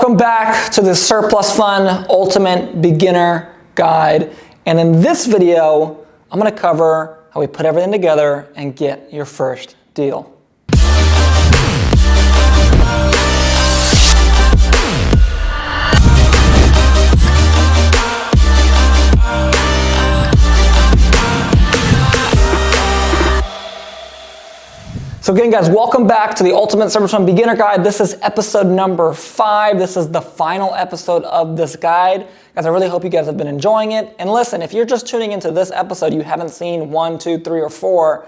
Welcome back to the Surplus Fund Ultimate Beginner Guide. And in this video, I'm going to cover how we put everything together and get your first deal. So again, guys, welcome back to the Ultimate Surplus Fund Beginner Guide. This is episode number 5. This is the final episode of this guide. Guys, I really hope you guys have been enjoying it. And listen, if you're just tuning into this episode, you haven't seen 1, 2, 3, or 4,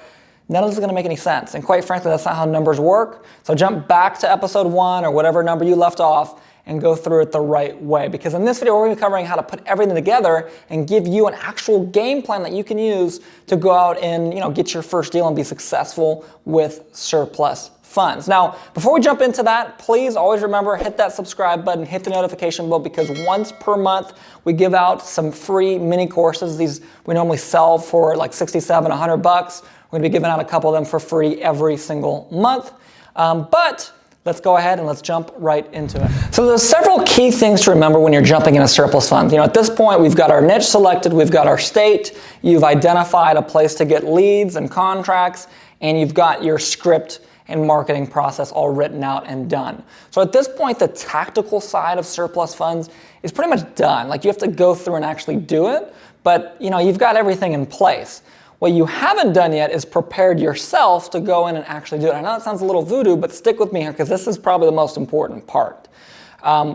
none of this is going to make any sense. And quite frankly, that's not how numbers work. So jump back to episode 1 or whatever number you left off and go through it the right way. Because in this video, we're going to be covering how to put everything together and give you an actual game plan that you can use to go out and get your first deal and be successful with surplus funds. Now, before we jump into that, please always remember, hit that subscribe button, hit the notification bell, because once per month, we give out some free mini courses. These we normally sell for like 67, 100 bucks. We're going to be giving out a couple of them for free every single month. But let's go ahead and let's jump right into it. So there's several key things to remember when you're jumping into surplus funds. At this point, we've got our niche selected, we've got our state, you've identified a place to get leads and contracts, and you've got your script and marketing process all written out and done. So at this point, the tactical side of surplus funds is pretty much done. Like, you have to go through and actually do it, but you've got everything in place. What you haven't done yet is prepared yourself to go in and actually do it. I know it sounds a little voodoo, but stick with me here because this is probably the most important part.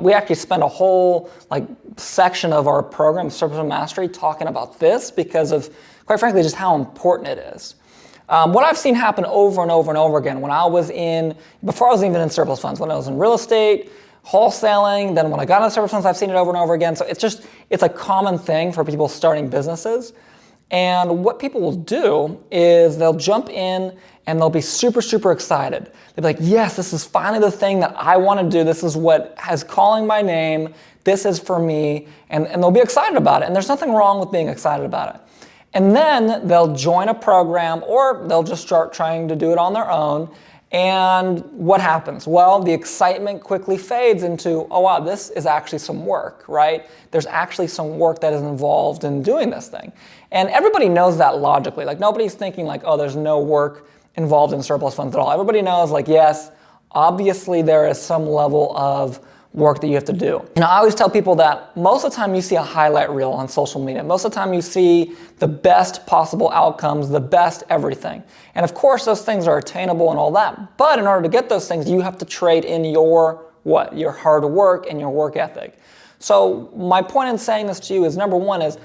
We actually spend a whole section of our program, Surplus Fund Mastery, talking about this because of, quite frankly, just how important it is. What I've seen happen over and over and over again before I was even in surplus funds, when I was in real estate, wholesaling, then when I got into surplus funds, I've seen it over and over again. So it's a common thing for people starting businesses. And what people will do is they'll jump in and they'll be super, super excited. They'll be like, yes, this is finally the thing that I want to do. This is what has calling my name. This is for me. And they'll be excited about it. And there's nothing wrong with being excited about it. And then they'll join a program or they'll just start trying to do it on their own. And what happens? Well, the excitement quickly fades into, oh wow, this is actually some work, right? There's actually some work that is involved in doing this thing. And everybody knows that logically. Nobody's thinking oh, there's no work involved in surplus funds at all. Everybody knows yes, obviously there is some level of work that you have to do. I always tell people that most of the time you see a highlight reel on social media. Most of the time you see the best possible outcomes, the best everything. And of course those things are attainable and all that. But in order to get those things, you have to trade in your hard work and your work ethic. So my point in saying this to you is, number one is,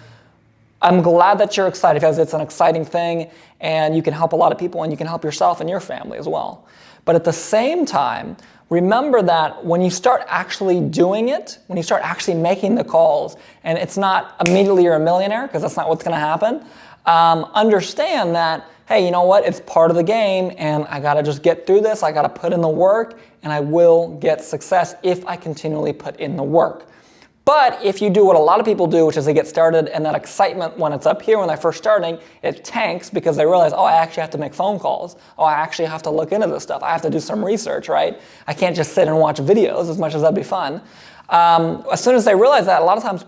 I'm glad that you're excited because it's an exciting thing and you can help a lot of people and you can help yourself and your family as well. But at the same time, remember that when you start actually doing it, when you start actually making the calls, and it's not immediately you're a millionaire, because that's not what's going to happen, understand that, hey, you know what? It's part of the game, and I got to just get through this. I got to put in the work, and I will get success if I continually put in the work. But if you do what a lot of people do, which is they get started and that excitement when it's up here, when they're first starting, it tanks because they realize, oh, I actually have to make phone calls. Oh, I actually have to look into this stuff. I have to do some research, right? I can't just sit and watch videos, as much as that'd be fun. As soon as they realize that, a lot of times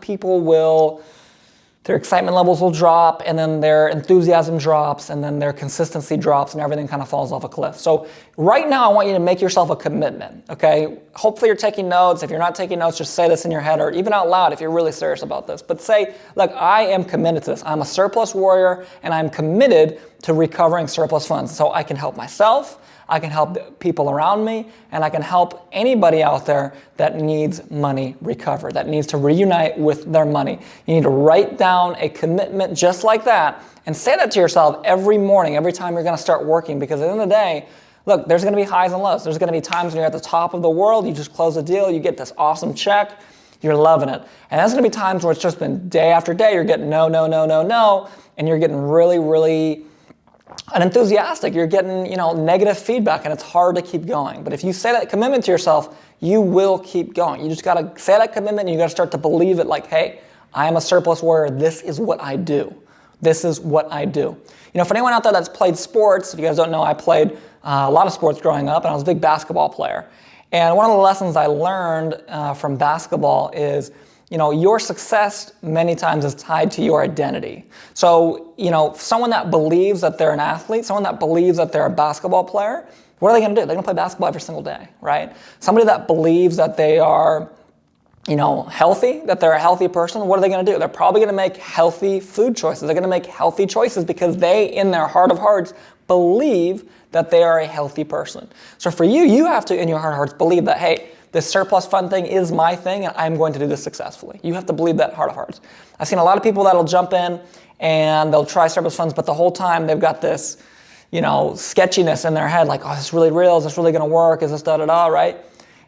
their excitement levels will drop, and then their enthusiasm drops, and then their consistency drops, and everything kind of falls off a cliff. So right now, I want you to make yourself a commitment, okay? Hopefully you're taking notes. If you're not taking notes, just say this in your head, or even out loud if you're really serious about this. But say, look, I am committed to this. I'm a surplus warrior, and I'm committed to recovering surplus funds. So I can help myself, I can help the people around me, and I can help anybody out there that needs money recovered, that needs to reunite with their money. You need to write down a commitment just like that and say that to yourself every morning, every time you're going to start working, because at the end of the day, look, there's going to be highs and lows. There's going to be times when you're at the top of the world, you just close a deal, you get this awesome check, you're loving it. And there's going to be times where it's just been day after day, you're getting no, no, no, no, no, and you're getting really, really unenthusiastic. You're getting, negative feedback, and it's hard to keep going. But if you say that commitment to yourself, you will keep going. You just got to say that commitment, and you got to start to believe it hey, I am a surplus warrior. This is what I do. This is what I do. For anyone out there that's played sports, if you guys don't know, I played a lot of sports growing up, and I was a big basketball player. And one of the lessons I learned from basketball is, your success many times is tied to your identity. So, someone that believes that they're an athlete, someone that believes that they're a basketball player, what are they going to do? They're going to play basketball every single day, right? Somebody that believes that they are, healthy, that they're a healthy person, what are they going to do? They're probably going to make healthy food choices. They're going to make healthy choices because they, in their heart of hearts, believe that they are a healthy person. So for you, you have to, in your heart of hearts, believe that, hey, this surplus fund thing is my thing and I'm going to do this successfully. You have to believe that heart of hearts. I've seen a lot of people that'll jump in and they'll try surplus funds, but the whole time they've got this, sketchiness in their head, like, oh, is this really real? Is this really going to work? Is this da-da-da, right?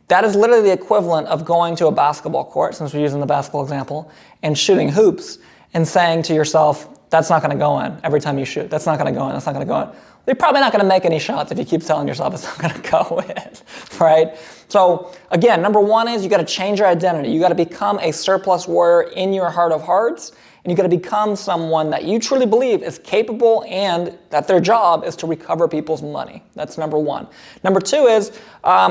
That is literally the equivalent of going to a basketball court, since we're using the basketball example, and shooting hoops and saying to yourself, that's not going to go in every time you shoot. That's not going to go in. That's not going to go in. You're probably not going to make any shots if you keep telling yourself it's not going to go in, right? So again, number one is you got to change your identity. You got to become a surplus warrior in your heart of hearts, and you got to become someone that you truly believe is capable and that their job is to recover people's money. That's number one. Number two is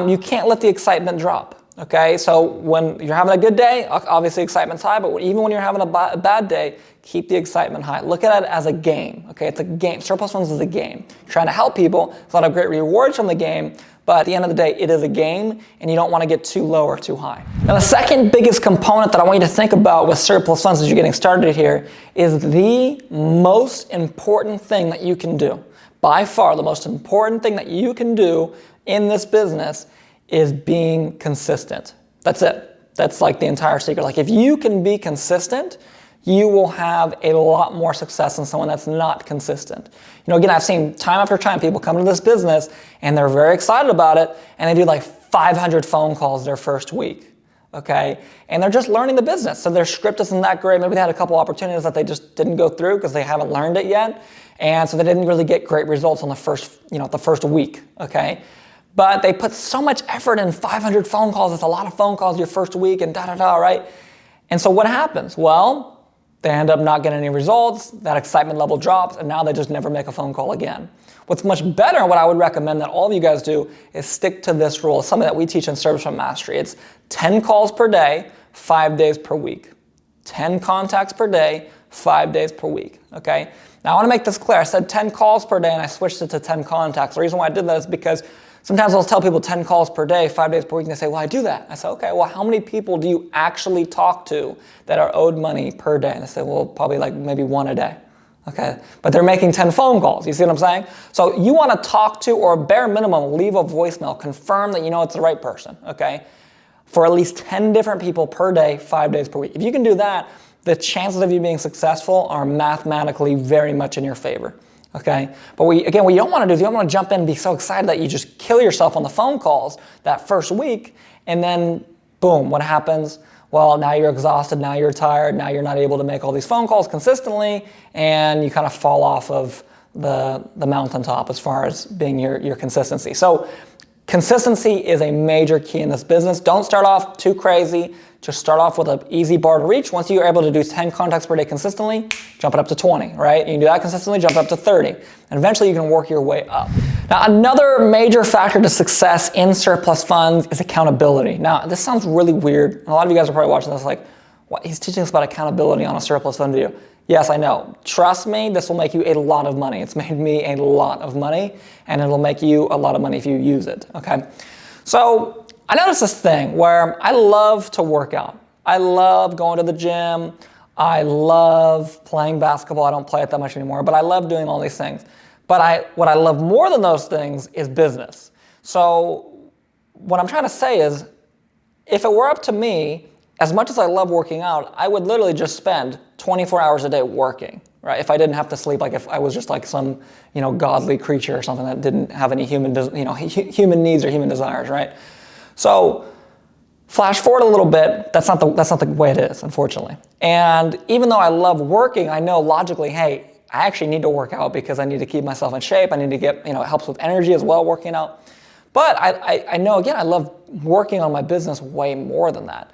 you can't let the excitement drop. Okay, so when you're having a good day, obviously excitement's high, but even when you're having a bad day, keep the excitement high. Look at it as a game. Okay, it's a game. Surplus funds is a game. You're trying to help people. There's a lot of great rewards from the game, but at the end of the day, it is a game, and you don't want to get too low or too high. Now, the second biggest component that I want you to think about with surplus funds as you're getting started here is the most important thing that you can do. By far, the most important thing that you can do in this business is being consistent. That's it. That's like the entire secret. Like if you can be consistent, you will have a lot more success than someone that's not consistent. Again, I've seen time after time people come into this business and they're very excited about it and they do like 500 phone calls their first week, okay? And they're just learning the business. So their script isn't that great. Maybe they had a couple opportunities that they just didn't go through because they haven't learned it yet. And so they didn't really get great results on the first week, okay? But they put so much effort in 500 phone calls. It's a lot of phone calls your first week and da-da-da, right? And so what happens? Well, they end up not getting any results. That excitement level drops, and now they just never make a phone call again. What's much better, what I would recommend that all of you guys do, is stick to this rule. It's something that we teach in Service from Mastery. It's 10 calls per day, 5 days per week. 10 contacts per day, 5 days per week, okay? Now, I want to make this clear. I said 10 calls per day, and I switched it to 10 contacts. The reason why I did that is because sometimes I'll tell people 10 calls per day, 5 days per week, and they say, well, I do that. I say, okay, well, how many people do you actually talk to that are owed money per day? And they say, well, probably like maybe one a day. Okay, but they're making 10 phone calls. You see what I'm saying? So you want to talk to, or bare minimum, leave a voicemail, confirm that you know it's the right person, okay? For at least 10 different people per day, 5 days per week. If you can do that, the chances of you being successful are mathematically very much in your favor. Okay, but what you don't want to do is you don't want to jump in and be so excited that you just kill yourself on the phone calls that first week, and then boom, what happens? Well, now you're exhausted, now you're tired, now you're not able to make all these phone calls consistently, and you kind of fall off of the mountaintop as far as being your consistency. So consistency is a major key in this business. Don't start off too crazy. Just start off with an easy bar to reach. Once you're able to do 10 contacts per day consistently, jump it up to 20, right? You can do that consistently, jump it up to 30. And eventually you can work your way up. Now, another major factor to success in surplus funds is accountability. Now, this sounds really weird. And a lot of you guys are probably watching this like, what? He's teaching us about accountability on a surplus fund video. Yes, I know. Trust me, this will make you a lot of money. It's made me a lot of money, and it'll make you a lot of money if you use it, okay? So, I noticed this thing where I love to work out. I love going to the gym. I love playing basketball. I don't play it that much anymore, but I love doing all these things. But what I love more than those things is business. So what I'm trying to say is, if it were up to me, as much as I love working out, I would literally just spend 24 hours a day working, right? If I didn't have to sleep, like if I was just like some, godly creature or something that didn't have any human needs or human desires, right? So flash forward a little bit, that's not the way it is, unfortunately. And even though I love working, I know logically, hey, I actually need to work out because I need to keep myself in shape. I need to get, it helps with energy as well, working out. But I know, again, I love working on my business way more than that.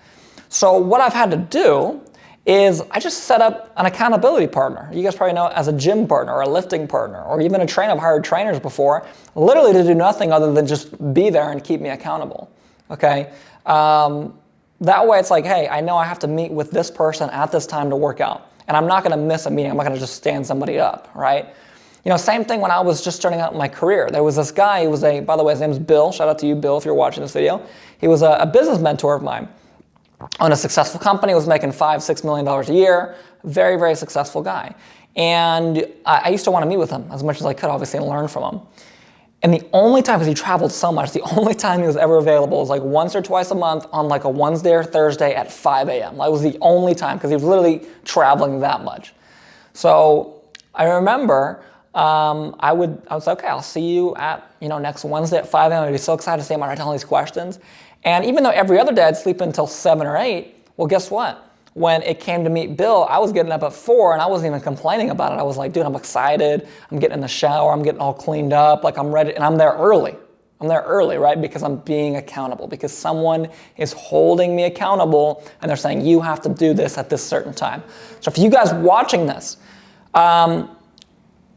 So what I've had to do is I just set up an accountability partner. You guys probably know it as a gym partner or a lifting partner or even a trainer. I've hired trainers before, literally to do nothing other than just be there and keep me accountable. okay? That way it's like, hey, I know I have to meet with this person at this time to work out. And I'm not gonna miss a meeting. I'm not gonna just stand somebody up, right? You know, same thing when I was just starting out in my career. There was this guy, he was by the way, his name's Bill. Shout out to you, Bill, if you're watching this video. He was a business mentor of mine. Owned a successful company, was making $5-6 million a year. Very, very successful guy. And I used to want to meet with him as much as I could, obviously, and learn from him. And the only time, because he traveled so much, the only time he was ever available was like once or twice a month on like a Wednesday or Thursday at 5 a.m. That was the only time, because he was literally traveling that much. So I remember I was like, okay, I'll see you at, next Wednesday at 5 a.m. I'd be so excited to see him. I'd write down all these questions. And even though every other day I'd sleep until 7 or 8, well, guess what? When it came to meet Bill, I was getting up at 4 and I wasn't even complaining about it. I was like, dude, I'm excited. I'm getting in the shower. I'm getting all cleaned up. Like, I'm ready. And I'm there early. I'm there early, right? Because I'm being accountable. Because someone is holding me accountable and they're saying, you have to do this at this certain time. So for you guys watching this,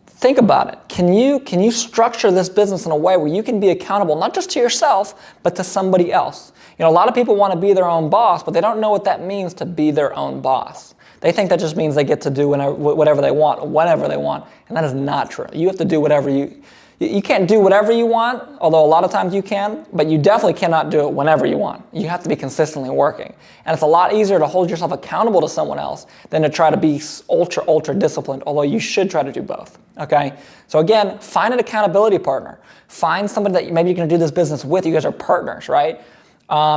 think about it. Can you structure this business in a way where you can be accountable, not just to yourself, but to somebody else? A lot of people want to be their own boss, but they don't know what that means to be their own boss. They think that just means they get to do whatever they want, whenever they want, and that is not true. You have to do whatever you can't do whatever you want, although a lot of times you can, but you definitely cannot do it whenever you want. You have to be consistently working. And it's a lot easier to hold yourself accountable to someone else than to try to be ultra disciplined, although you should try to do both, okay? So again, find an accountability partner. Find somebody that maybe you're gonna do this business with. You guys are partners, right?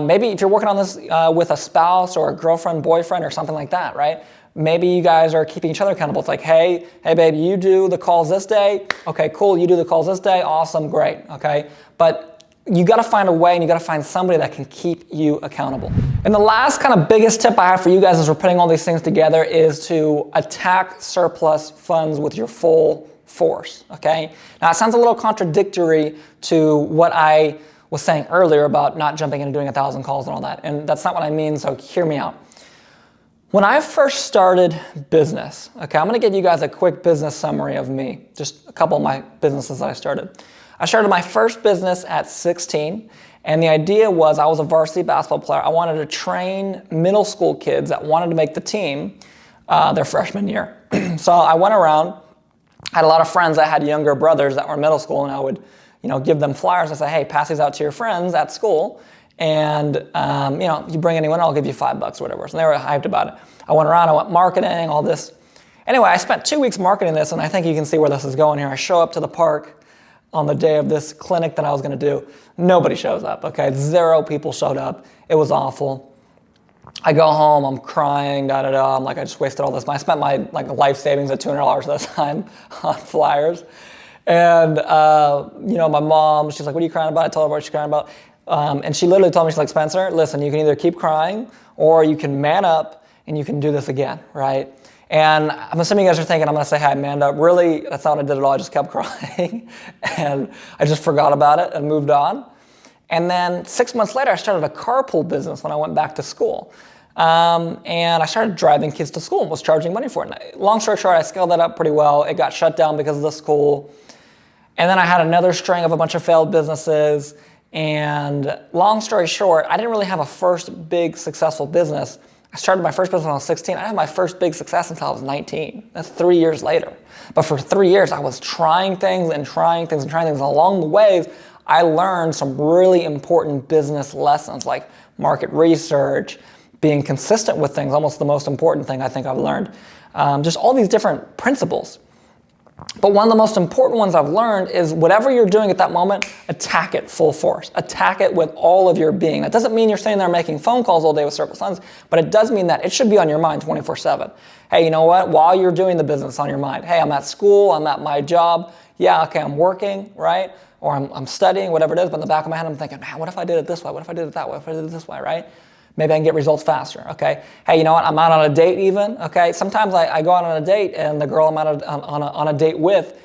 Maybe if you're working on this with a spouse or a girlfriend, boyfriend, or something like that, right? Maybe you guys are keeping each other accountable. It's like, hey babe, you do the calls this day. Okay, cool, you do the calls this day. Awesome, great, okay? But you gotta find a way and you gotta find somebody that can keep you accountable. And the last kind of biggest tip I have for you guys as we're putting all these things together is to attack surplus funds with your full force, okay? Now it sounds a little contradictory to what I was saying earlier about not jumping in and doing 1,000 calls and all that. And that's not what I mean, so hear me out. When I first started business, okay, I'm gonna give you guys a quick business summary of me, just a couple of my businesses that I started. I started my first business at 16, and the idea was I was a varsity basketball player. I wanted to train middle school kids that wanted to make the team their freshman year. So I went around, I had a lot of friends that had younger brothers that were in middle school, and I would give them flyers and say, hey, pass these out to your friends at school, and you bring anyone, I'll give you $5 or whatever. So they were hyped about it. I went around, I went marketing, all this. Anyway, I spent 2 weeks marketing this, and I think you can see where this is going here. I show up to the park on the day of this clinic that I was gonna do. Nobody shows up, okay? 0 people showed up. It was awful. I go home, I'm crying, I'm like, I just wasted all this money. I spent my life savings at $200 at that time on flyers. And, my mom, she's like, what are you crying about? I told her what she's crying about. And she literally told me, she's like, Spencer, listen, you can either keep crying or you can man up and you can do this again, right? And I'm assuming you guys are thinking, I'm gonna say, hey, I manned up. Really, that's not what I did at all. I just kept crying and I just forgot about it and moved on. And then 6 months later, I started a carpool business when I went back to school. And I started driving kids to school and was charging money for it. Long story short, I scaled that up pretty well. It got shut down because of the school. And then I had another string of a bunch of failed businesses. And long story short, I didn't really have a first big successful business. I started my first business when I was 16. I didn't have my first big success until I was 19. That's 3 years later. But for 3 years, I was trying things and trying things and trying things. And along the way, I learned some really important business lessons like market research, being consistent with things, almost the most important thing I think I've learned. Just all these different principles. But one of the most important ones I've learned is whatever you're doing at that moment, attack it full force. Attack it with all of your being. That doesn't mean you're sitting there making phone calls all day with surplus funds, but it does mean that it should be on your mind 24/7. Hey, you know what? While you're doing the business on your mind, hey, I'm at school, I'm at my job. Yeah, okay, I'm working, right? Or I'm studying, whatever it is, but in the back of my head, I'm thinking, man, what if I did it this way? What if I did it that way? What if I did it this way, right? Maybe I can get results faster, okay? Hey, you know what? I'm out on a date even, okay? Sometimes I go out on a date and the girl I'm out on a date with,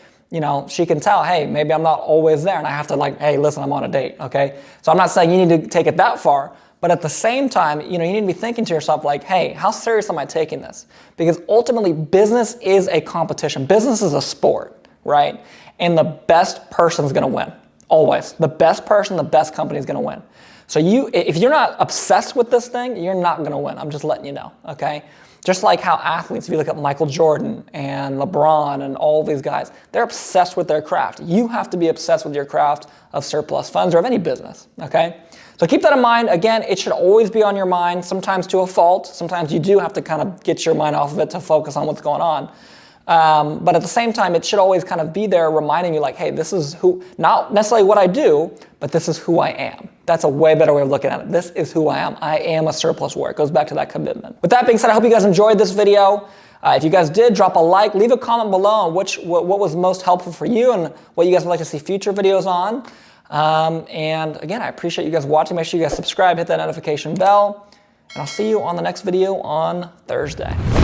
she can tell, hey, maybe I'm not always there and I have to hey, listen, I'm on a date, okay? So I'm not saying you need to take it that far, but at the same time, you need to be thinking to yourself hey, how serious am I taking this? Because ultimately, business is a competition. Business is a sport, right? And the best person's gonna win, always. The best person, the best company is gonna win. So if you're not obsessed with this thing, you're not gonna win. I'm just letting you know, okay? Just like how athletes, if you look at Michael Jordan and LeBron and all these guys, they're obsessed with their craft. You have to be obsessed with your craft of surplus funds or of any business, okay? So keep that in mind. Again, it should always be on your mind, sometimes to a fault. Sometimes you do have to kind of get your mind off of it to focus on what's going on. But at the same time, it should always kind of be there reminding you like, hey, this is who, not necessarily what I do, but this is who I am. That's a way better way of looking at it. This is who I am. I am a surplus warrior. It goes back to that commitment. With that being said, I hope you guys enjoyed this video. If you guys did, drop a like, leave a comment below on what was most helpful for you and what you guys would like to see future videos on. And again, I appreciate you guys watching. Make sure you guys subscribe, hit that notification bell, and I'll see you on the next video on Thursday.